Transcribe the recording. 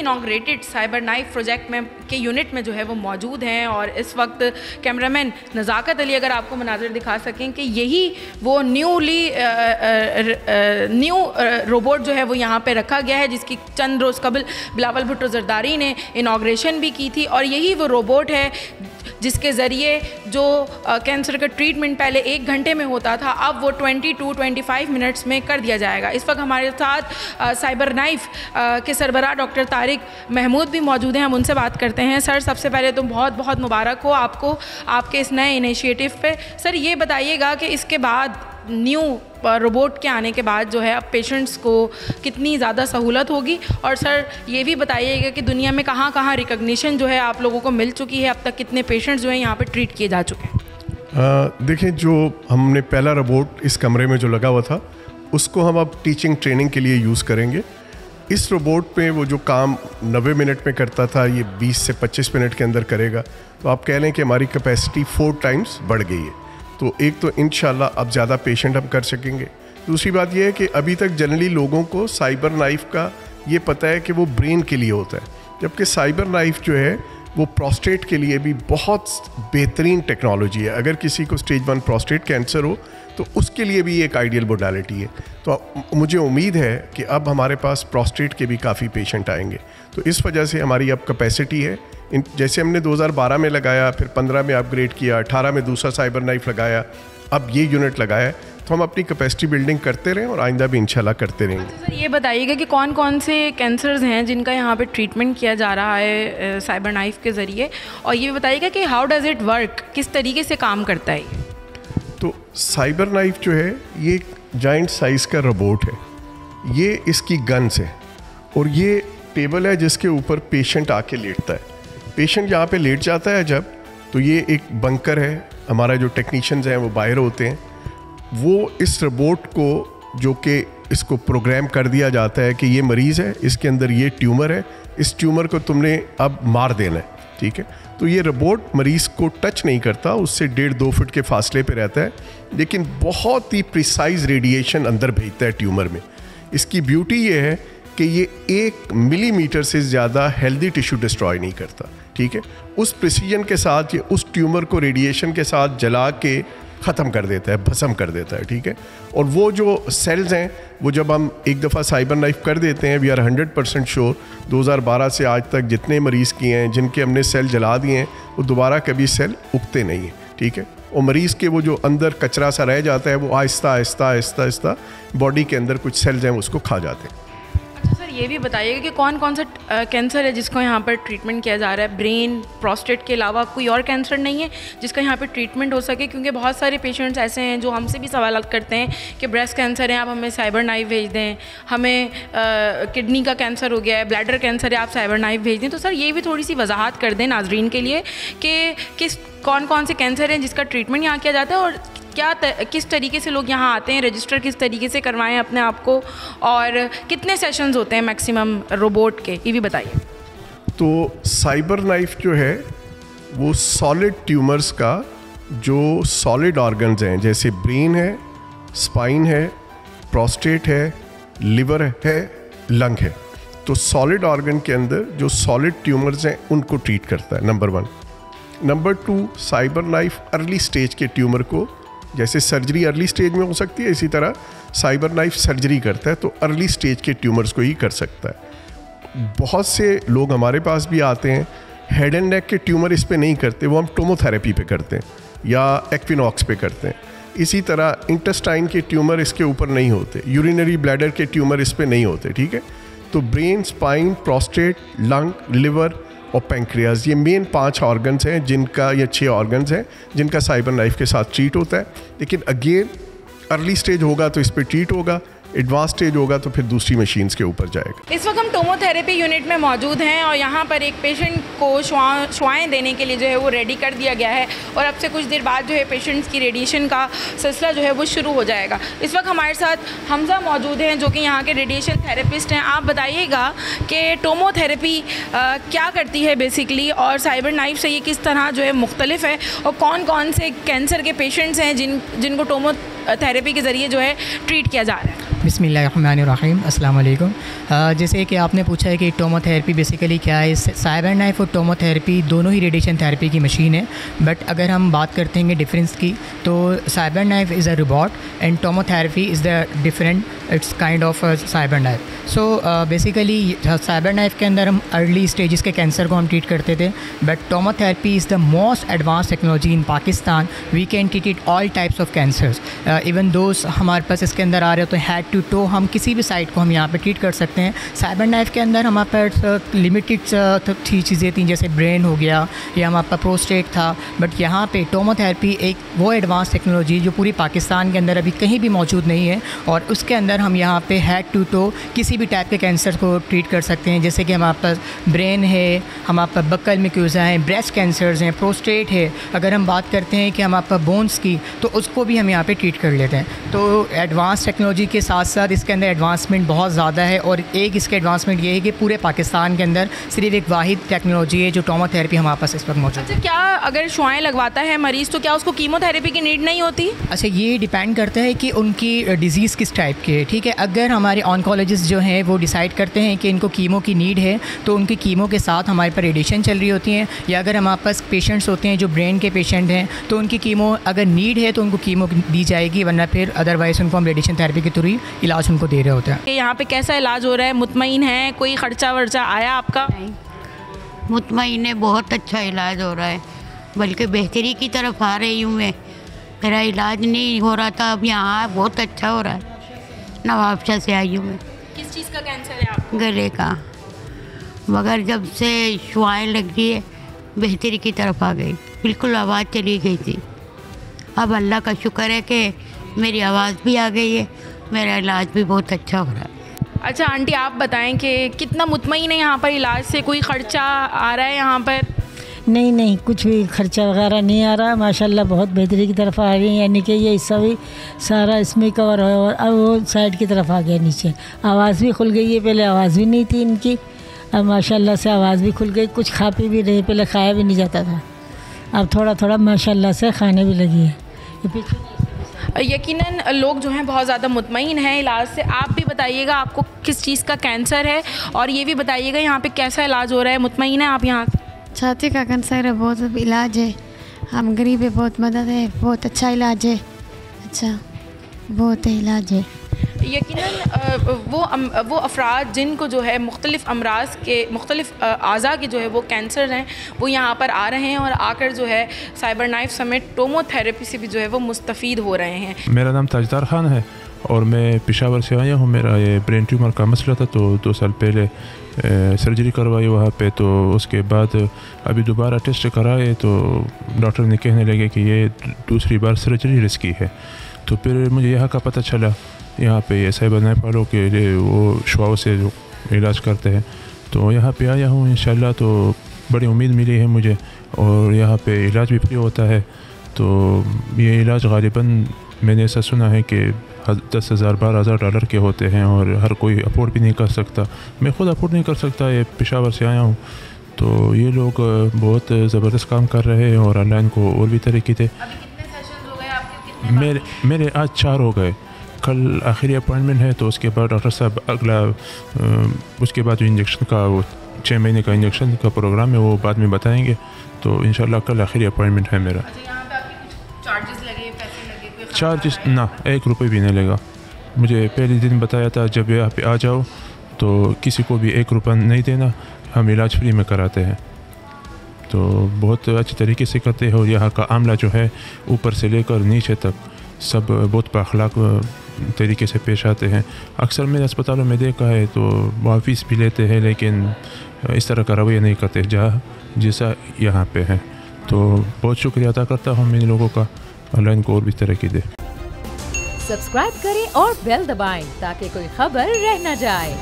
Inaugurated cyber knife project में के unit में जो है वो मौजूद हैं और इस वक्त कैमरामैन नज़ाकत अली अगर आपको मनाज़र दिखा सकें कि यही वो न्यू रोबोट जो है वो यहाँ पे रखा गया है, जिसकी चंद रोज़ कबल बिलावल भुट्टो जरदारी ने इनॉग्रेशन भी की थी। और यही वो रोबोट है जिसके ज़रिए जो कैंसर का ट्रीटमेंट पहले 1 घंटे में होता था, अब वो 22-25 मिनट्स में कर दिया जाएगा। इस वक्त हमारे साथ साइबर नाइफ के सरबराह डॉक्टर तारिक महमूद भी मौजूद हैं, हम उनसे बात करते हैं। सर, सबसे पहले तो बहुत बहुत मुबारक हो आपको आपके इस नए इनिशिएटिव पे। सर, ये बताइएगा कि इसके बाद न्यू रोबोट के आने के बाद जो है अब पेशेंट्स को कितनी ज़्यादा सहूलत होगी, और सर ये भी बताइएगा कि दुनिया में कहाँ कहाँ रिकग्निशन जो है आप लोगों को मिल चुकी है, अब तक कितने पेशेंट्स जो हैं यहाँ पे ट्रीट किए जा चुके हैं। देखिए, जो हमने पहला रोबोट इस कमरे में जो लगा हुआ था उसको हम अब टीचिंग ट्रेनिंग के लिए यूज़ करेंगे। इस रोबोट पे वो जो काम 90 मिनट में करता था, ये 20 से 25 मिनट के अंदर करेगा। तो आप कह लें कि हमारी कैपेसिटी 4 टाइम्स बढ़ गई है। तो एक तो इंशाल्लाह अब ज़्यादा पेशेंट हम कर सकेंगे। दूसरी बात यह है कि अभी तक जनरली लोगों को साइबर नाइफ का ये पता है कि वो ब्रेन के लिए होता है, जबकि साइबर नाइफ जो है वो प्रोस्टेट के लिए भी बहुत बेहतरीन टेक्नोलॉजी है। अगर किसी को स्टेज 1 प्रोस्टेट कैंसर हो तो उसके लिए भी एक आइडियल मोडालिटी है। तो मुझे उम्मीद है कि अब हमारे पास प्रोस्टेट के भी काफ़ी पेशेंट आएंगे। तो इस वजह से हमारी अब कैपेसिटी है, जैसे हमने 2012 में लगाया, फिर 15 में अपग्रेड किया, 18 में दूसरा साइबर नाइफ लगाया, अब ये यूनिट लगाया, तो हम अपनी कैपेसिटी बिल्डिंग करते रहें और आइंदा भी इंशाल्लाह करते रहेंगे। अच्छा सर, ये बताइएगा कि कौन कौन से कैंसर्स हैं जिनका यहाँ पे ट्रीटमेंट किया जा रहा है साइबर नाइफ के ज़रिए, और ये बताइएगा कि हाउ डज़ इट वर्क, किस तरीके से काम करता है। तो साइबर नाइफ जो है ये एक जाइंट साइज़ का रोबोट है, ये इसकी गन्स है और ये टेबल है जिसके ऊपर पेशेंट आके लेटता है। पेशेंट यहाँ पे लेट जाता है जब, तो ये एक बंकर है, हमारा जो टेक्नीशियंस हैं वो बाहर होते हैं, वो इस रोबोट को जो कि इसको प्रोग्राम कर दिया जाता है कि ये मरीज़ है, इसके अंदर ये ट्यूमर है, इस ट्यूमर को तुमने अब मार देना है, ठीक है। तो ये रोबोट मरीज़ को टच नहीं करता, उससे 1.5-2 फुट के फासले पे रहता है, लेकिन बहुत ही प्रिसाइज रेडिएशन अंदर भेजता है ट्यूमर में। इसकी ब्यूटी ये है कि ये 1 मिलीमीटर से ज़्यादा हेल्दी टिश्यू डिस्ट्रॉय नहीं करता, ठीक है। उस प्रिसीजन के साथ ये उस ट्यूमर को रेडिएशन के साथ जला के ख़त्म कर देता है, भस्म कर देता है, ठीक है। और वो जो सेल्स हैं वो जब हम एक दफ़ा साइबर नाइफ कर देते हैं, वी आर 100% श्योर 2012 से आज तक जितने मरीज़ किए हैं जिनके हमने सेल जला दिए हैं वो दोबारा कभी सेल उगते नहीं हैं, ठीक है। और मरीज़ के वो जो अंदर कचरा सा रह जाता है वो आहिस्ता आहिस्ता आहिस्ता आहिस्ता बॉडी के अंदर कुछ सेल्स हैं उसको खा जाते हैं। अच्छा सर, ये भी बताइएगा कि कौन कौन सा कैंसर है जिसको यहाँ पर ट्रीटमेंट किया जा रहा है। ब्रेन, प्रोस्टेट के अलावा कोई और कैंसर नहीं है जिसका यहाँ पर ट्रीटमेंट हो सके, क्योंकि बहुत सारे पेशेंट्स ऐसे हैं जो हमसे भी सवाल करते हैं कि ब्रेस्ट कैंसर है, आप हमें साइबर नाइफ भेज दें, हमें किडनी का कैंसर हो गया है, ब्लैडर कैंसर है, आप साइबर नाइफ भेज दें। तो सर ये भी थोड़ी सी वजाहत कर दें नाजरीन के लिए कि कौन कौन से कैंसर हैं जिसका ट्रीटमेंट यहाँ किया जाता है, और किस तरीके से लोग यहाँ आते हैं, रजिस्टर किस तरीके से करवाएं अपने आप को, और कितने सेशंस होते हैं मैक्सिमम रोबोट के, ये भी बताइए। तो साइबर नाइफ जो है वो सॉलिड ट्यूमर्स का जो सॉलिड ऑर्गन्स हैं, जैसे ब्रेन है, स्पाइन है, प्रोस्टेट है, लिवर है, लंग है, तो सॉलिड ऑर्गन के अंदर जो सॉलिड ट्यूमर्स हैं उनको ट्रीट करता है, number 1। Number 2, cyber knife early stage के ट्यूमर को, जैसे सर्जरी अर्ली स्टेज में हो सकती है, इसी तरह साइबर नाइफ सर्जरी करता है, तो अर्ली स्टेज के ट्यूमर्स को ही कर सकता है। बहुत से लोग हमारे पास भी आते हैं, हेड एंड नेक के ट्यूमर इस पे नहीं करते, वो हम टोमोथेरेपी पे करते हैं या एक्विनॉक्स पे करते हैं। इसी तरह इंटेस्टाइन के ट्यूमर इसके ऊपर नहीं होते, यूरिनरी ब्लैडर के ट्यूमर इस पे नहीं होते, ठीक है। तो brain, spine, prostate, lung, liver और पैंक्रियाज, ये मेन 5 ऑर्गन्स हैं जिनका, या 6 ऑर्गन्स हैं जिनका साइबर नाइफ के साथ ट्रीट होता है। लेकिन अगेन अर्ली स्टेज होगा तो इस पर ट्रीट होगा, एडवांस स्टेज होगा तो फिर दूसरी मशीन्स के ऊपर जाएगा। इस वक्त हम टोमोथेरेपी यूनिट में मौजूद हैं और यहाँ पर एक पेशेंट को शुआएं देने के लिए जो है वो रेडी कर दिया गया है, और अब से कुछ देर बाद जो है पेशेंट्स की रेडिएशन का सिलसिला जो है वो शुरू हो जाएगा। इस वक्त हमारे साथ हमजा मौजूद हैं जो कि यहाँ के रेडिएशन थेरेपिस्ट हैं। आप बताइएगा कि टोमोथेरेपी क्या करती है बेसिकली, और साइबर नाइफ से ये किस तरह जो है मुख्तलिफ है, और कौन कौन से कैंसर के पेशेंट्स हैं जिनको टोमोथेरेपी के ज़रिए जो है ट्रीट किया जा रहा है। बिस्मिल्लाहिर्रहमानिर्रहीम, अस्सलाम वालेकुम। जैसे कि आपने पूछा है कि टोमोथेरेपी बेसिकली क्या है, साइबर नाइफ और टोमोथेरेपी दोनों ही रेडिएशन थेरेपी की मशीन है। बट अगर हम बात करते हैं डिफरेंस की, तो cyber knife is a robot and tomotherapy is the different, it's kind of cyber knife. So basically cyber knife के अंदर हम अर्ली स्टेजेस के कैंसर को हम ट्रीट करते थे, but tomotherapy is the most advance technology in Pakistan. We can treat it all types of cancers, even those हमारे पास इसके अंदर आ रहे हो तो हेड टू टो हम किसी भी साइट को हम यहाँ पे ट्रीट कर सकते हैं। साइबर नाइफ के अंदर हमारे पास लिमिटेड थी चीज़ें थी, जैसे ब्रेन हो गया या हमारे पास प्रोस्टेट था, बट यहाँ पे टोमोथेरेपी एक वो एडवांस टेक्नोलॉजी जो पूरी पाकिस्तान के अंदर अभी कहीं भी मौजूद नहीं है, और उसके अंदर हम यहाँ पे हेड टू टो किसी भी टाइप के कैंसर को ट्रीट कर सकते हैं। जैसे कि हमारे पास ब्रेन है, हमारे पास बक्कल म्यूकोसा है, ब्रेस्ट कैंसर्स हैं, प्रोस्टेट है। अगर हम बात करते हैं कि हमारे पास बोन्स की, तो उसको भी हम यहाँ पे ट्रीट कर लेते हैं। तो एडवांस टेक्नोलॉजी के साथ साथ इसके अंदर एडवांसमेंट बहुत ज़्यादा है, और एक इसके एडवांसमेंट ये है कि पूरे पाकिस्तान के अंदर सिर्फ एक वाहिद टेक्नोलॉजी है जो टोमोथेरेपी हमारे पास इस वक्त मौजूद है। अच्छा, क्या अगर शुआएं लगवाता है मरीज़ तो क्या उसको कीमोथेरेपी की नीड नहीं होती? अच्छा, ये डिपेंड करता है कि उनकी डिज़ीज़ किस टाइप की है। ठीक है, अगर हमारे ऑन्कोलॉजिस्ट जो हैं वो डिसाइड करते हैं कि इनको कीमो की नीड है, तो उनकी कीमो के साथ हमारे पास रेडिएशन चल रही होती हैं। या अगर हमारे पास पेशेंट्स होते हैं जो ब्रेन के पेशेंट हैं, तो उनकी कीमो अगर नीड है तो उनको कीमो दी जाएगी, वरना फिर अदरवाइज़ उनको हम रेडिएशन थेरेपी के थ्रू ही इलाज उनको दे रहे होते हैं। यहाँ पे कैसा इलाज हो रहा है? मुतमईन है? कोई खर्चा वर्चा आया आपका? मुतमईन है, बहुत अच्छा इलाज हो रहा है, बल्कि बेहतरी की तरफ आ रही हूँ मैं। मेरा इलाज नहीं हो रहा था, अब यहाँ बहुत अच्छा हो रहा है। नवाबशाह से आई हूँ मैं। किस चीज़ का कैंसर है आपको? गले का, मगर जब से शुआएं लग गई है बेहतरी की तरफ आ गई, बिल्कुल आवाज़ चली गई थी। अब अल्लाह का शुक्र है कि मेरी आवाज़ भी आ गई है, मेरा इलाज भी बहुत अच्छा हो रहा है। अच्छा आंटी, आप बताएं कि कितना मुतमईन है यहाँ पर इलाज से? कोई ख़र्चा आ रहा है यहाँ पर? नहीं, कुछ भी खर्चा वगैरह नहीं आ रहा, माशाल्लाह बहुत बेहतरी की तरफ आ गई। यानी कि ये हिस्सा भी सारा इसमें कवर है, और अब वो साइड की तरफ आ गया नीचे। आवाज़ भी खुल गई है, पहले आवाज़ भी नहीं थी इनकी, अब माशाल्लाह से आवाज़ भी खुल गई। कुछ खा पी भी रहे, पहले खाया भी नहीं जाता था, अब थोड़ा थोड़ा माशाल्लाह से खाने भी लगी है। यकीनन लोग जो हैं बहुत ज़्यादा मुतमईन हैं इलाज से। आप भी बताइएगा आपको किस चीज़ का कैंसर है, और ये भी बताइएगा यहाँ पे कैसा इलाज हो रहा है। मुतमईन है आप यहाँ से? छाती का कैंसर है, बहुत इलाज है, हम गरीब है, बहुत मदद है, बहुत अच्छा इलाज है। अच्छा, बहुत इलाज है। यकीनन वो अफराद जिनको जो है मुख्तलिफ़ अमराज के मुख्तलिफ़ आज़ा के जो है वो कैंसर हैं, वो यहाँ पर आ रहे हैं और आकर जो है साइबर नाइफ समेत टोमोथेरेपी से भी जो है वो मुस्तफ़ीद हो रहे हैं। मेरा नाम ताजदार ख़ान है और मैं पेशावर से आया हूँ। मेरा ये ब्रेन ट्यूमर का मसला था, तो 2 साल पहले सर्जरी करवाई वहाँ पे। तो उसके बाद अभी दोबारा टेस्ट कराए तो डॉक्टर ने कहने लगे कि ये दूसरी बार सर्जरी रिस्की है। तो फिर मुझे यहाँ का पता चला, यहाँ पे ये साइबर नाइफ वालों के लिए वो शुआओं से जो इलाज करते हैं, तो यहाँ पे आया हूँ इंशाल्लाह। तो बड़ी उम्मीद मिली है मुझे, और यहाँ पे इलाज भी फ्री होता है। तो ये इलाज गालिबन मैंने ऐसा सुना है कि 10,000 12,000 डॉलर के होते हैं, और हर कोई अफोर्ड भी नहीं कर सकता। मैं ख़ुद अफोर्ड नहीं कर सकता, ये पेशावर से आया हूँ। तो ये लोग बहुत ज़बरदस्त काम कर रहे हैं, और अल्लाह इनको और भी तरक्की दे। मेरे आज 4 हो गए, कल आखिरी अपॉइंटमेंट है। तो उसके बाद डॉक्टर साहब अगला उसके बाद जो इंजेक्शन का वो 6 महीने का इंजेक्शन का प्रोग्राम है वो बाद में बताएंगे। तो इंशाल्लाह कल आखिरी अपॉइंटमेंट है मेरा। चार्जेस ना 1 रुपये भी नहीं लगा। मुझे पहले दिन बताया था जब यहाँ पे आ जाओ तो किसी को भी 1 रुपया नहीं देना, हम इलाज फ्री में कराते हैं। तो बहुत अच्छे तरीके से करते हैं, और यहाँ का आमला जो है ऊपर से लेकर नीचे तक सब बहुत बाखलाक तरीके से पेश आते हैं। अक्सर मैंने अस्पतालों में देखा है तो वो फीस भी लेते हैं, लेकिन इस तरह का रवैया नहीं करते जैसा यहाँ पे है। तो बहुत शुक्रिया अदा करता हूँ इन लोगों का, अल्लाह इनको और भी तरक्की दे। सब्सक्राइब करें और बेल दबाएं ताकि कोई खबर रह न जाए।